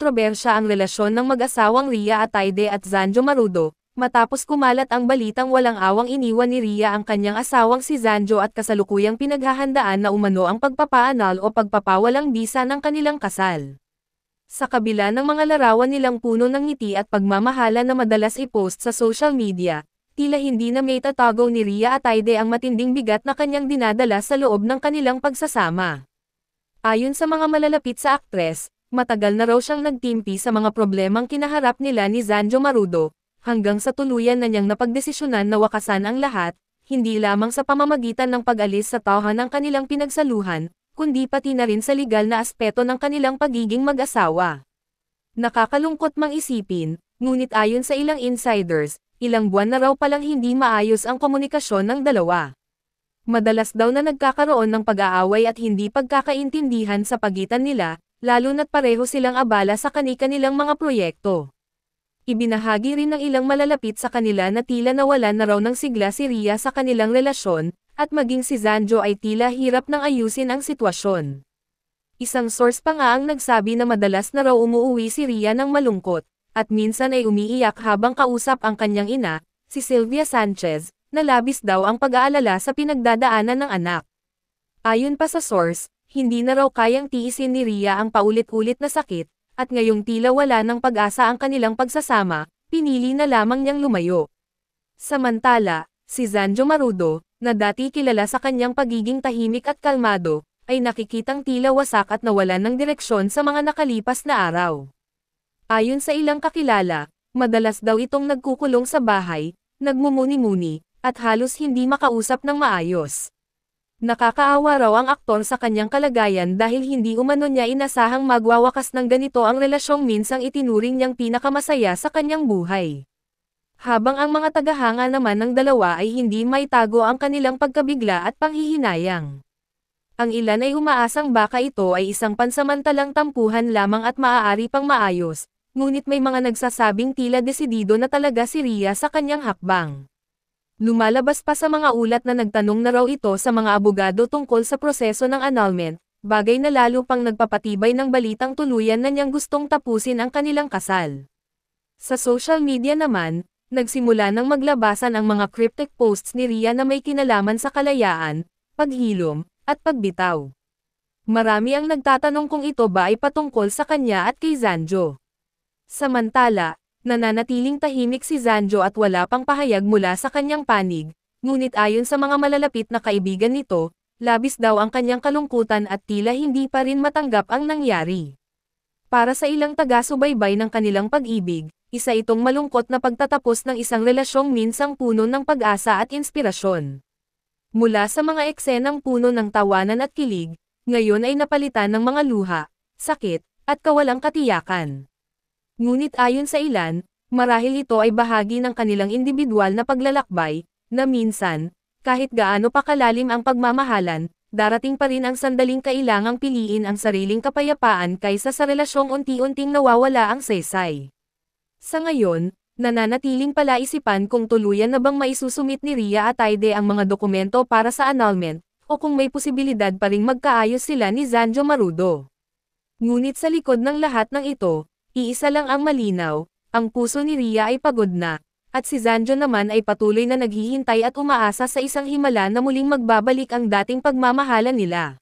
kontrobersya ang relasyon ng mag-asawang Ria Ataide at Zanjo Marudo, matapos kumalat ang balitang walang awang iniwan ni Ria ang kanyang asawang si Zanjo at kasalukuyang pinaghahandaan na umano ang pagpapaanal o pagpapawalang bisa ng kanilang kasal. Sa kabila ng mga larawan nilang puno ng ngiti at pagmamahala na madalas i-post sa social media, tila hindi na may tatago ni Ria Ataide ang matinding bigat na kanyang dinadala sa loob ng kanilang pagsasama. Ayon sa mga malalapit sa aktres, matagal na raw siyang nagtimpi sa mga problemang kinaharap nila ni Zanjo Marudo, hanggang sa tuluyan na niyang napagdesisyonan na wakasan ang lahat, hindi lamang sa pamamagitan ng pag-alis sa tauhan ng kanilang pinagsaluhan, kundi pati na rin sa legal na aspeto ng kanilang pagiging mag-asawa. Nakakalungkot mang isipin, ngunit ayon sa ilang insiders, ilang buwan na raw palang hindi maayos ang komunikasyon ng dalawa. Madalas daw na nagkakaroon ng pag-aaway at hindi pagkakaintindihan sa pagitan nila, lalo na't pareho silang abala sa kani-kanilang mga proyekto. Ibinahagi rin ng ilang malalapit sa kanila na tila nawalan na raw ng sigla si Ria sa kanilang relasyon, at maging si Zanjo ay tila hirap nang ayusin ang sitwasyon. Isang source pa nga ang nagsabi na madalas na raw umuuwi si Ria ng malungkot, at minsan ay umiiyak habang kausap ang kanyang ina, si Sylvia Sanchez, na labis daw ang pag-aalala sa pinagdadaanan ng anak. Ayon pa sa source, hindi na raw kayang tiisin ni Ria ang paulit-ulit na sakit, at ngayong tila wala ng pag-asa ang kanilang pagsasama, pinili na lamang niyang lumayo. Samantala, si Zanjo Marudo, na dati kilala sa kanyang pagiging tahimik at kalmado, ay nakikitang tila wasak at nawalan ng direksyon sa mga nakalipas na araw. Ayon sa ilang kakilala, madalas daw itong nagkukulong sa bahay, nagmumuni-muni, at halos hindi makausap ng maayos. Nakakaawa raw ang aktor sa kanyang kalagayan dahil hindi umano niya inasahang magwawakas ng ganito ang relasyong minsang itinuring niyang pinakamasaya sa kanyang buhay. Habang ang mga tagahanga naman ng dalawa ay hindi maitago ang kanilang pagkabigla at panghihinayang. Ang ilan ay umaasang baka ito ay isang pansamantalang tampuhan lamang at maaari pang maayos, ngunit may mga nagsasabing tila desidido na talaga si Ria sa kanyang hakbang. Lumalabas pa sa mga ulat na nagtanong na raw ito sa mga abogado tungkol sa proseso ng annulment, bagay na lalo pang nagpapatibay ng balitang tuluyan na niyang gustong tapusin ang kanilang kasal. Sa social media naman, nagsimula ng maglabasan ang mga cryptic posts ni Ria na may kinalaman sa kalayaan, paghilom, at pagbitaw. Marami ang nagtatanong kung ito ba ay patungkol sa kanya at kay Zanjo. Samantala, nananatiling tahimik si Zanjo at wala pang pahayag mula sa kanyang panig, ngunit ayon sa mga malalapit na kaibigan nito, labis daw ang kanyang kalungkutan at tila hindi pa rin matanggap ang nangyari. Para sa ilang taga-subaybay ng kanilang pag-ibig, isa itong malungkot na pagtatapos ng isang relasyong minsang puno ng pag-asa at inspirasyon. Mula sa mga eksenang puno ng tawanan at kilig, ngayon ay napalitan ng mga luha, sakit, at kawalang katiyakan. Ngunit ayon sa ilan, marahil ito ay bahagi ng kanilang individual na paglalakbay, na minsan, kahit gaano pa kalalim ang pagmamahalan, darating pa rin ang sandaling kailangang piliin ang sariling kapayapaan kaysa sa relasyong unti-unting nawawala ang saysay. Sa ngayon, nananatiling palaisipan kung tuluyan na bang maisusumit ni Ria Ataide ang mga dokumento para sa annulment, o kung may posibilidad pa ring magkaayos sila ni Zanjo Marudo. Ngunit sa likod ng lahat ng ito, iisa lang ang malinaw, ang puso ni Ria ay pagod na, at si Zanjo naman ay patuloy na naghihintay at umaasa sa isang himala na muling magbabalik ang dating pagmamahalan nila.